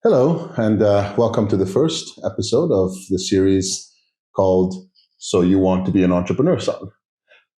Hello, and welcome to the first episode of the series called So You Want to Be an Entrepreneur, Son?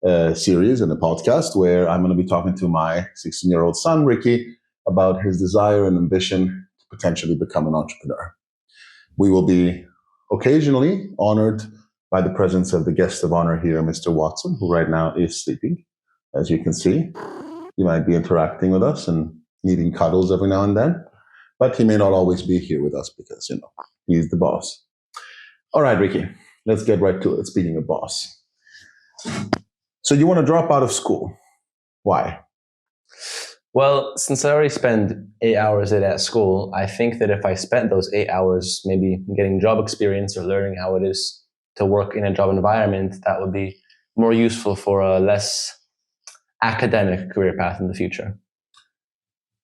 A series and a podcast where I'm going to be talking to my 16-year-old son, Ricky, about his desire and ambition to potentially become an entrepreneur. We will be occasionally honored by the presence of the guest of honor here, Mr. Watson, who right now is sleeping. As you can see, he might be interacting with us and needing cuddles every now and then. But he may not always be here with us because, he's the boss. All right, Ricky, let's get right to it. Speaking of boss. So you want to drop out of school. Why? Well, since I already spend 8 hours a day at school, I think that if I spent those 8 hours maybe getting job experience or learning how it is to work in a job environment, that would be more useful for a less academic career path in the future.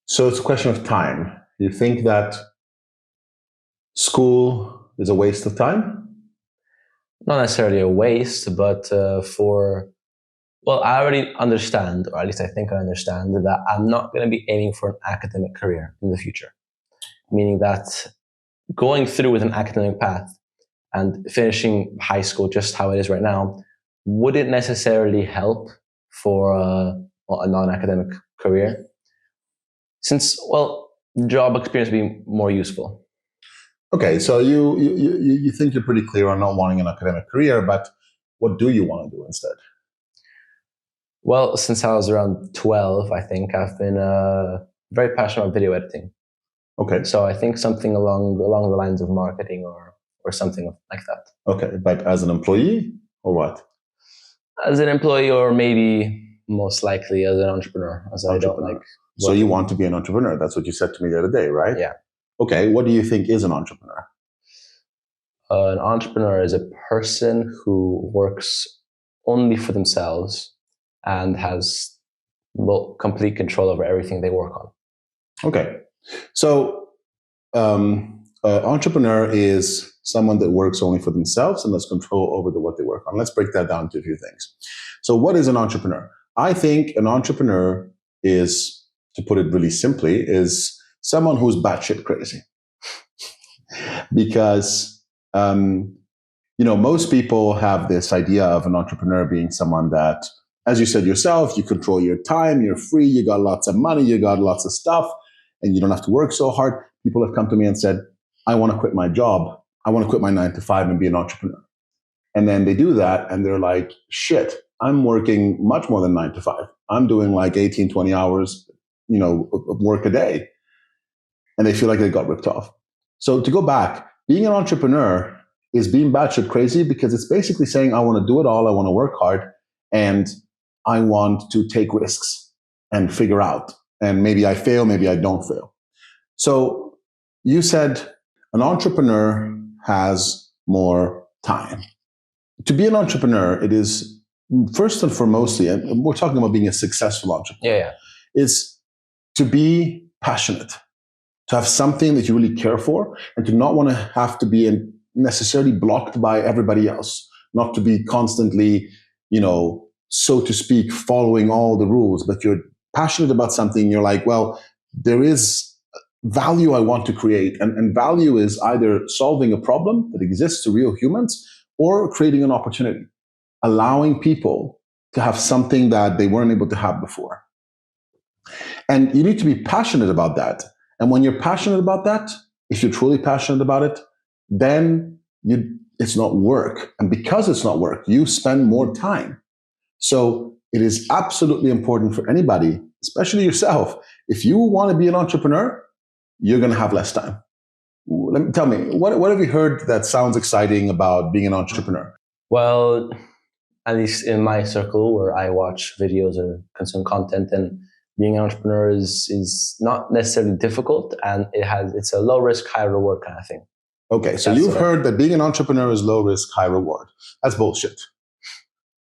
So it's a question of time. You think that school is a waste of time? Not necessarily a waste, but I already understand, or at least I think I understand, that I'm not going to be aiming for an academic career in the future. Meaning that going through with an academic path and finishing high school just how it is right now wouldn't necessarily help for a non-academic career. Since, job experience would be more useful. Okay, so you think you're pretty clear on not wanting an academic career, but what do you want to do instead? Well, since I was around 12, I think I've been very passionate about video editing. Okay. So I think something along the lines of marketing or something like that. Okay, but as an employee or what? As an employee, or maybe most likely as an entrepreneur, I don't like. So you want to be an entrepreneur. That's what you said to me the other day, right? Yeah. Okay, what do you think is an entrepreneur? An entrepreneur is a person who works only for themselves and has complete control over everything they work on. Okay, so entrepreneur is someone that works only for themselves and has control over what they work on. Let's break that down to a few things. So what is an entrepreneur? I think an entrepreneur is, to put it really simply, is someone who's batshit crazy. Because, most people have this idea of an entrepreneur being someone that, as you said yourself, you control your time, you're free, you got lots of money, you got lots of stuff, and you don't have to work so hard. People have come to me and said, I want to quit my job. I want to quit my 9 to 5 and be an entrepreneur. And then they do that and they're like, shit, I'm working much more than 9 to 5. I'm doing like 18, 20 hours, of work a day. And they feel like they got ripped off. So to go back, being an entrepreneur is being batshit crazy because it's basically saying, I want to do it all. I want to work hard and I want to take risks and figure out. And maybe I fail, maybe I don't fail. So you said an entrepreneur has more time. To be an entrepreneur, it is first and foremostly, and we're talking about being a successful entrepreneur, is to be passionate, to have something that you really care for, and to not want to have to be necessarily blocked by everybody else, not to be constantly, so to speak, following all the rules, but you're passionate about something. You're like, well, there is value I want to create. And value is either solving a problem that exists to real humans or creating an opportunity, allowing people to have something that they weren't able to have before. And you need to be passionate about that. And when you're passionate about that, if you're truly passionate about it, then it's not work. And because it's not work, you spend more time. So it is absolutely important for anybody, especially yourself. If you want to be an entrepreneur, you're going to have less time. Tell me, what have you heard that sounds exciting about being an entrepreneur? Well, at least in my circle where I watch videos or consume content, and being an entrepreneur is not necessarily difficult, and it's a low risk, high reward kind of thing. Okay, so you've heard that being an entrepreneur is low risk, high reward. That's bullshit.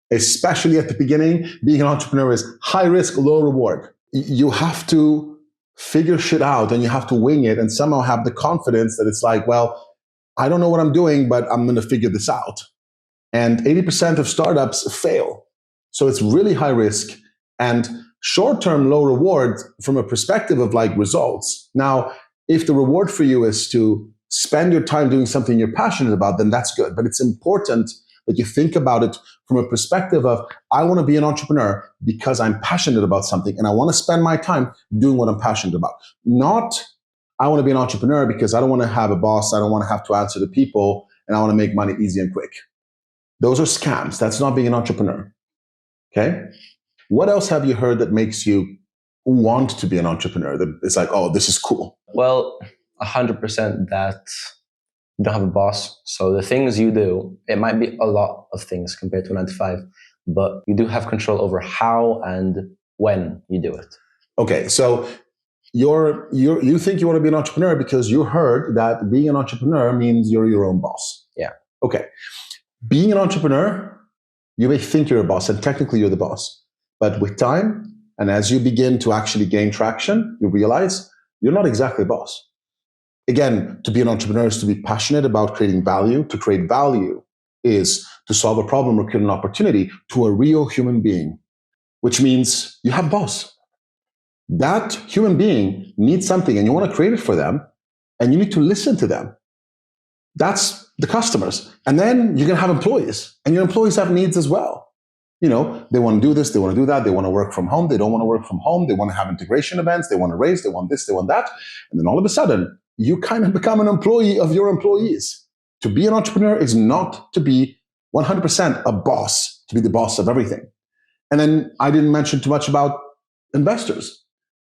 Especially at the beginning, being an entrepreneur is high risk, low reward. You have to figure shit out and you have to wing it and somehow have the confidence that it's like, well, I don't know what I'm doing, but I'm going to figure this out. And 80% of startups fail. So it's really high risk and short-term low reward from a perspective of like results. Now, if the reward for you is to spend your time doing something you're passionate about, then that's good. But it's important that you think about it from a perspective of, I want to be an entrepreneur because I'm passionate about something and I want to spend my time doing what I'm passionate about. Not, I want to be an entrepreneur because I don't want to have a boss, I don't want to have to answer to people, and I want to make money easy and quick. Those are scams. That's not being an entrepreneur. Okay? What else have you heard that makes you want to be an entrepreneur? That it's like, oh, this is cool. Well, 100% that you don't have a boss. So the things you do, it might be a lot of things compared to a 9 to 5, but you do have control over how and when you do it. Okay, so you think you want to be an entrepreneur because you heard that being an entrepreneur means you're your own boss. Yeah. Okay. Being an entrepreneur, you may think you're a boss, and technically you're the boss. But with time, and as you begin to actually gain traction, you realize you're not exactly a boss. Again, to be an entrepreneur is to be passionate about creating value. To create value is to solve a problem or create an opportunity to a real human being, which means you have a boss. That human being needs something and you want to create it for them, and you need to listen to them. That's the customers. And then you're going to have employees, and your employees have needs as well. You know, they want to do this, they want to do that, they want to work from home, they don't want to work from home, they want to have integration events, they want to raise, they want this, they want that. And then all of a sudden, you kind of become an employee of your employees. To be an entrepreneur is not to be 100% a boss, to be the boss of everything. And then I didn't mention too much about investors.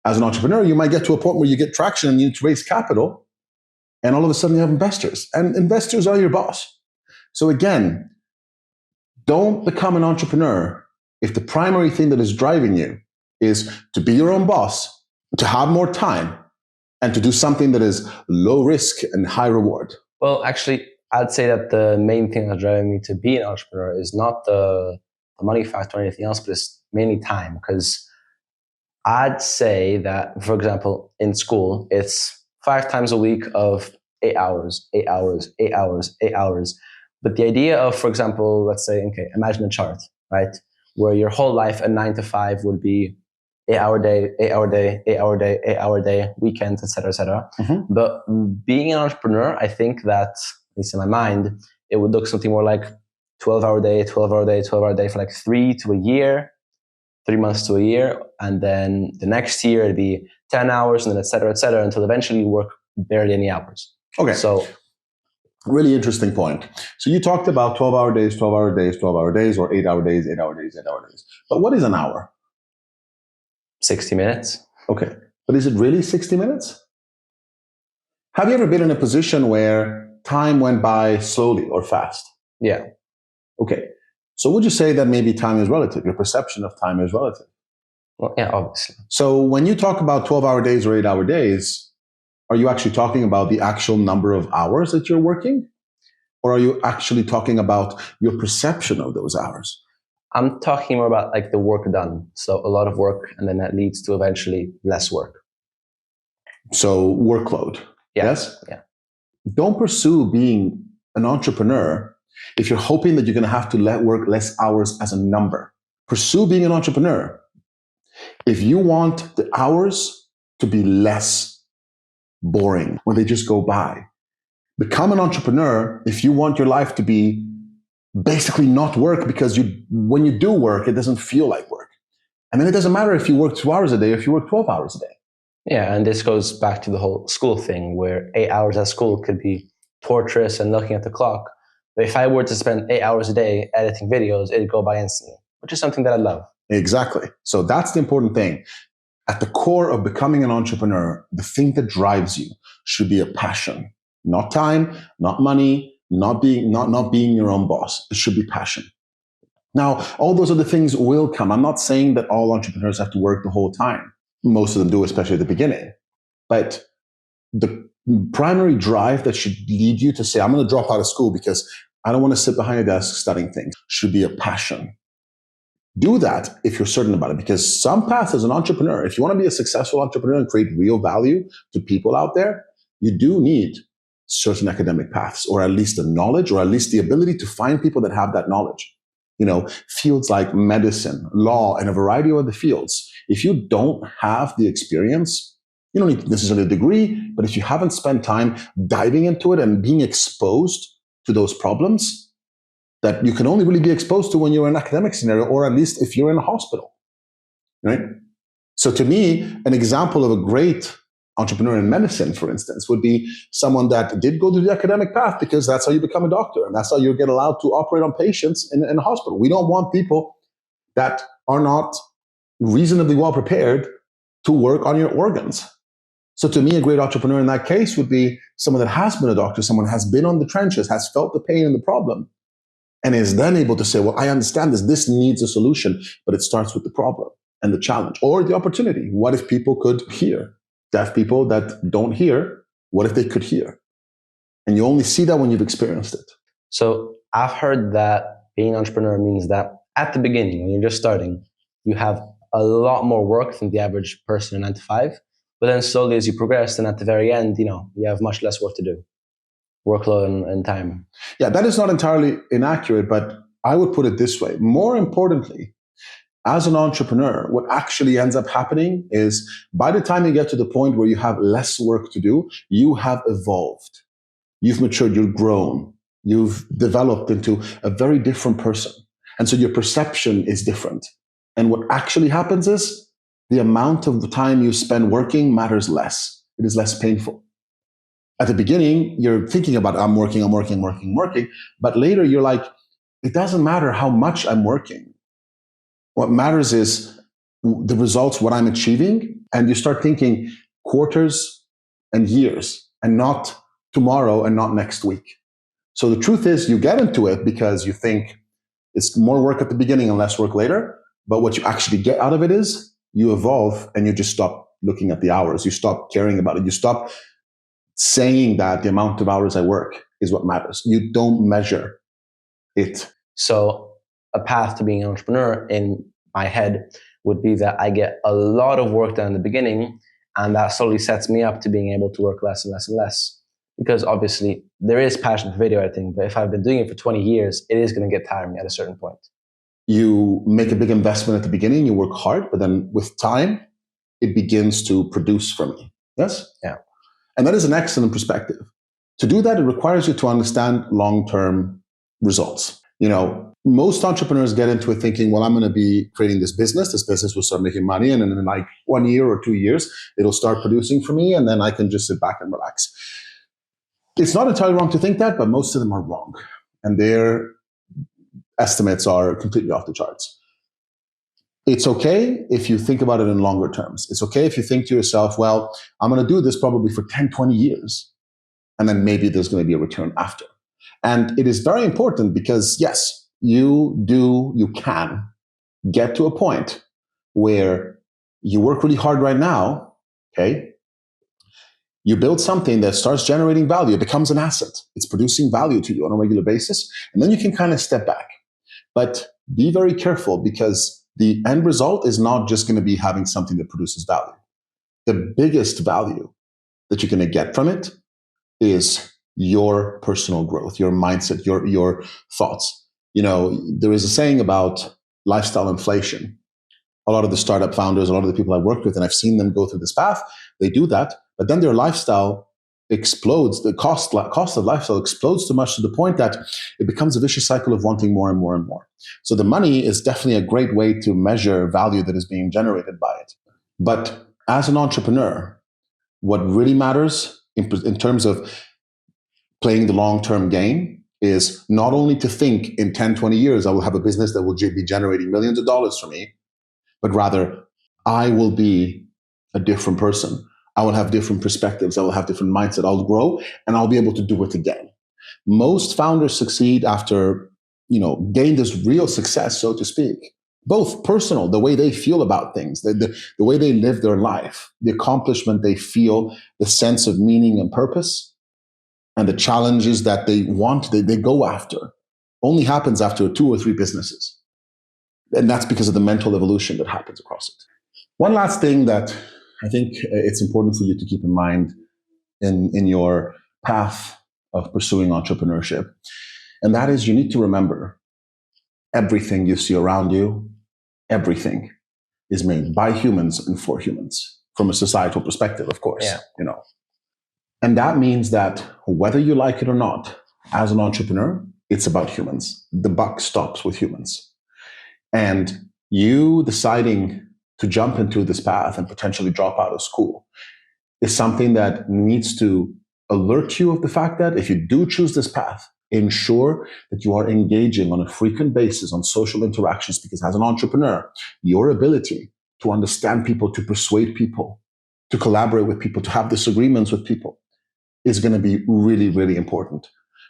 As an entrepreneur, you might get to a point where you get traction and you need to raise capital, and all of a sudden you have investors, and investors are your boss. So again, don't become an entrepreneur if the primary thing that is driving you is to be your own boss, to have more time, and to do something that is low risk and high reward. Well, actually, I'd say that the main thing that's driving me to be an entrepreneur is not the money factor or anything else, but it's mainly time. Because I'd say that, for example, in school, it's 5 times a week of 8 hours, 8 hours, 8 hours, 8 hours. But the idea of, for example, let's say, okay, imagine a chart, right? Where your whole life, a 9 to 5 would be 8-hour day, 8-hour day, 8-hour day, 8-hour day, weekends, etc., etc. Mm-hmm. But being an entrepreneur, I think that, at least in my mind, it would look something more like 12-hour day, 12-hour day, 12-hour day for like 3 to a year, 3 months to a year. And then the next year it'd be 10 hours and then et cetera, until eventually you work barely any hours. Okay. So really interesting point. So you talked about 12-hour days, 12-hour days, 12-hour days, or 8-hour days, 8-hour days, 8-hour days. But what is an hour? 60 minutes. Okay. But is it really 60 minutes? Have you ever been in a position where time went by slowly or fast? Yeah. Okay. So would you say that maybe time is relative? Your perception of time is relative? Well, yeah, obviously. So when you talk about 12-hour days or 8-hour days, are you actually talking about the actual number of hours that you're working? Or are you actually talking about your perception of those hours? I'm talking more about like the work done. So a lot of work, and then that leads to eventually less work. So workload. Yeah. Yes? Yeah. Don't pursue being an entrepreneur if you're hoping that you're going to have to work less hours as a number. Pursue being an entrepreneur if you want the hours to be less boring when they just go by. Become an entrepreneur if you want your life to be basically not work, because when you do work, it doesn't feel like work. And then it doesn't matter if you work 2 hours a day or if you work 12 hours a day. Yeah, and this goes back to the whole school thing, where 8 hours at school could be torturous and looking at the clock. But if I were to spend 8 hours a day editing videos, it'd go by instantly, which is something that I love. Exactly. So that's the important thing. At the core of becoming an entrepreneur, the thing that drives you should be a passion, not time, not money, not being your own boss. It should be passion. Now, all those other things will come. I'm not saying that all entrepreneurs have to work the whole time. Most of them do, especially at the beginning. But the primary drive that should lead you to say, I'm going to drop out of school because I don't want to sit behind a desk studying things, should be a passion. Do that if you're certain about it, because some paths as an entrepreneur, if you want to be a successful entrepreneur and create real value to people out there, you do need certain academic paths, or at least the knowledge, or at least the ability to find people that have that knowledge. You know, fields like medicine, law, and a variety of other fields. If you don't have the experience, You don't need necessarily a degree, but if you haven't spent time diving into it and being exposed to those problems that you can only really be exposed to when you're in an academic scenario, or at least if you're in a hospital, right? So to me, an example of a great entrepreneur in medicine, for instance, would be someone that did go to the academic path because that's how you become a doctor and that's how you get allowed to operate on patients in a hospital. We don't want people that are not reasonably well prepared to work on your organs. So to me, a great entrepreneur in that case would be someone that has been a doctor, someone has been on the trenches, has felt the pain and the problem, and is then able to say, well, I understand this. This needs a solution, but it starts with the problem and the challenge or the opportunity. What if people could hear? Deaf people that don't hear, what if they could hear? And you only see that when you've experienced it. So I've heard that being an entrepreneur means that at the beginning, when you're just starting, you have a lot more work than the average person in 9 to 5. But then slowly as you progress, and at the very end, you have much less work to do, workload and time. Yeah, that is not entirely inaccurate, but I would put it this way. More importantly, as an entrepreneur, what actually ends up happening is by the time you get to the point where you have less work to do, you have evolved. You've matured, you've grown, you've developed into a very different person. And so your perception is different. And what actually happens is the amount of time you spend working matters less. It is less painful. At the beginning, you're thinking about, I'm working. But later you're like, it doesn't matter how much I'm working. What matters is the results, what I'm achieving. And you start thinking quarters and years and not tomorrow and not next week. So the truth is you get into it because you think it's more work at the beginning and less work later. But what you actually get out of it is you evolve and you just stop looking at the hours. You stop caring about it. You stop saying that the amount of hours I work is what matters. You don't measure it. So a path to being an entrepreneur in my head would be that I get a lot of work done in the beginning, and that slowly sets me up to being able to work less and less and less. Because obviously there is passion for video editing, but if I've been doing it for 20 years, it is going to get tiring at a certain point. You make a big investment at the beginning, you work hard, but then with time, it begins to produce from you. Yes? Yeah. And that is an excellent perspective. To do that, it requires you to understand long-term results. Most entrepreneurs get into it thinking, well, I'm going to be creating this business. This business will start making money. And then in like 1 year or 2 years, it'll start producing for me. And then I can just sit back and relax. It's not entirely wrong to think that, but most of them are wrong. And their estimates are completely off the charts. It's okay if you think about it in longer terms. It's okay if you think to yourself, well, I'm going to do this probably for 10, 20 years. And then maybe there's going to be a return after. And it is very important because, yes, you can get to a point where you work really hard right now, okay? You build something that starts generating value. It becomes an asset. It's producing value to you on a regular basis. And then you can kind of step back. But be very careful because the end result is not just going to be having something that produces value. The biggest value that you're going to get from it is your personal growth, your mindset, your thoughts. There is a saying about lifestyle inflation. A lot of the startup founders, a lot of the people I've worked with, and I've seen them go through this path, they do that, but then their lifestyle explodes. The cost of lifestyle explodes too much to the point that it becomes a vicious cycle of wanting more and more and more. So the money is definitely a great way to measure value that is being generated by it. But as an entrepreneur, what really matters in terms of playing the long-term game is not only to think in 10, 20 years, I will have a business that will be generating millions of dollars for me, but rather I will be a different person. I will have different perspectives. I will have different mindset. I'll grow and I'll be able to do it again. Most founders succeed after, gain this real success, so to speak, both personal, the way they feel about things, the way they live their life, the accomplishment they feel, the sense of meaning and purpose, and the challenges that they want, they go after, only happens after 2 or 3 businesses. And that's because of the mental evolution that happens across it. One last thing that I think it's important for you to keep in mind in your path of pursuing entrepreneurship, and that is you need to remember everything you see around you, everything is made by humans and for humans. from a societal perspective, of course, Yeah. And that means that whether you like it or not, as an entrepreneur, it's about humans. The buck stops with humans. And you deciding to jump into this path and potentially drop out of school is something that needs to alert you of the fact that if you do choose this path, ensure that you are engaging on a frequent basis on social interactions, because as an entrepreneur, your ability to understand people, to persuade people, to collaborate with people, to have disagreements with people is going to be really, really important.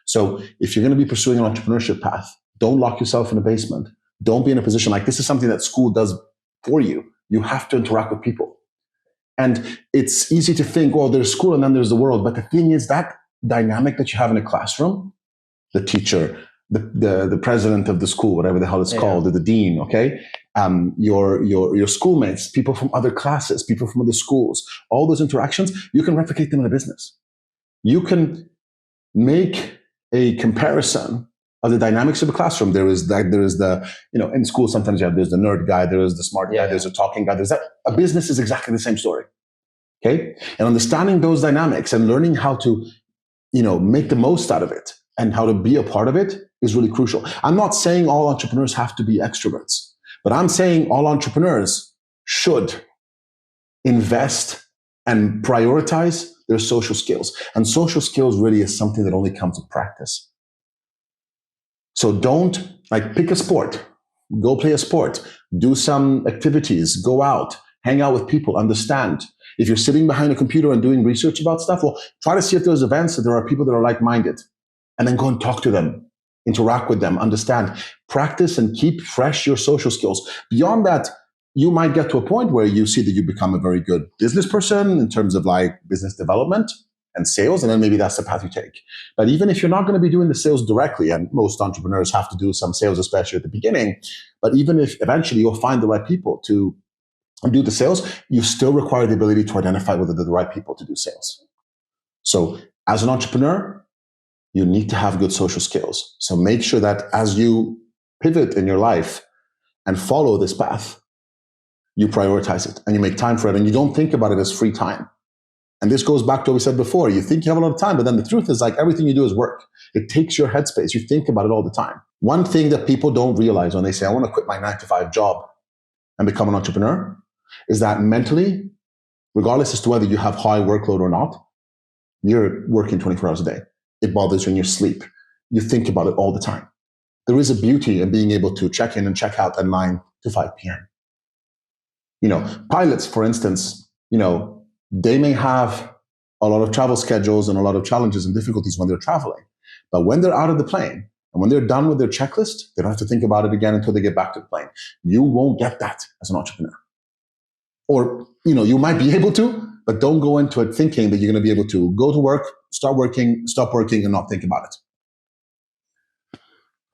So if you're going to be pursuing an entrepreneurship path, don't lock yourself in a basement. Don't be in a position like this is something that school does for you. You have to interact with people. And it's easy to think, well, there's school and then there's the world. But the thing is that dynamic that you have in a classroom, the teacher, the president of the school, whatever the hell it's called, the dean, okay? Your schoolmates, people from other classes, people from other schools, all those interactions, you can replicate them in a business. You can make a comparison of the dynamics of a classroom. There is the, in school, sometimes there's the nerd guy, there is the smart guy, there's a talking guy, there's that. A business is exactly the same story. Okay. And understanding those dynamics and learning how to, make the most out of it and how to be a part of it is really crucial. I'm not saying all entrepreneurs have to be extroverts, but I'm saying all entrepreneurs should invest and prioritize their social skills. And social skills really is something that only comes with practice. So don't pick a sport, go play a sport, do some activities, go out, hang out with people, understand. If you're sitting behind a computer and doing research about stuff, well, try to see if there's events that there are people that are like-minded, and then go and talk to them, interact with them, understand, practice and keep fresh your social skills. Beyond that, you might get to a point where you see that you become a very good business person in terms of business development and sales, and then maybe that's the path you take. But even if you're not going to be doing the sales directly, and most entrepreneurs have to do some sales, especially at the beginning, but even if eventually you'll find the right people to do the sales, you still require the ability to identify whether they're the right people to do sales. So as an entrepreneur, you need to have good social skills. So make sure that as you pivot in your life and follow this path, you prioritize it and you make time for it, and you don't think about it as free time. And this goes back to what we said before. You think you have a lot of time, but then the truth is everything you do is work. It takes your headspace. You think about it all the time. One thing that people don't realize when they say, I want to quit my 9-to-5 job and become an entrepreneur, is that mentally, regardless as to whether you have high workload or not, you're working 24 hours a day. It bothers you in your sleep. You think about it all the time. There is a beauty in being able to check in and check out at 9 to 5 p.m. Pilots, for instance, they may have a lot of travel schedules and a lot of challenges and difficulties when they're traveling. But when they're out of the plane and when they're done with their checklist, they don't have to think about it again until they get back to the plane. You won't get that as an entrepreneur. Or, you might be able to, but don't go into it thinking that you're going to be able to go to work, start working, stop working, and not think about it.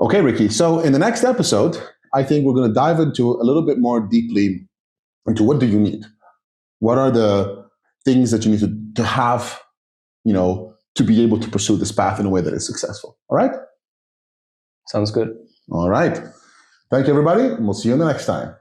Okay, Ricky. So in the next episode, I think we're going to dive into a little bit more deeply into what do you need? What are the things that you need to have, to be able to pursue this path in a way that is successful. All right? Sounds good. All right. Thank you, everybody. And we'll see you in the next time.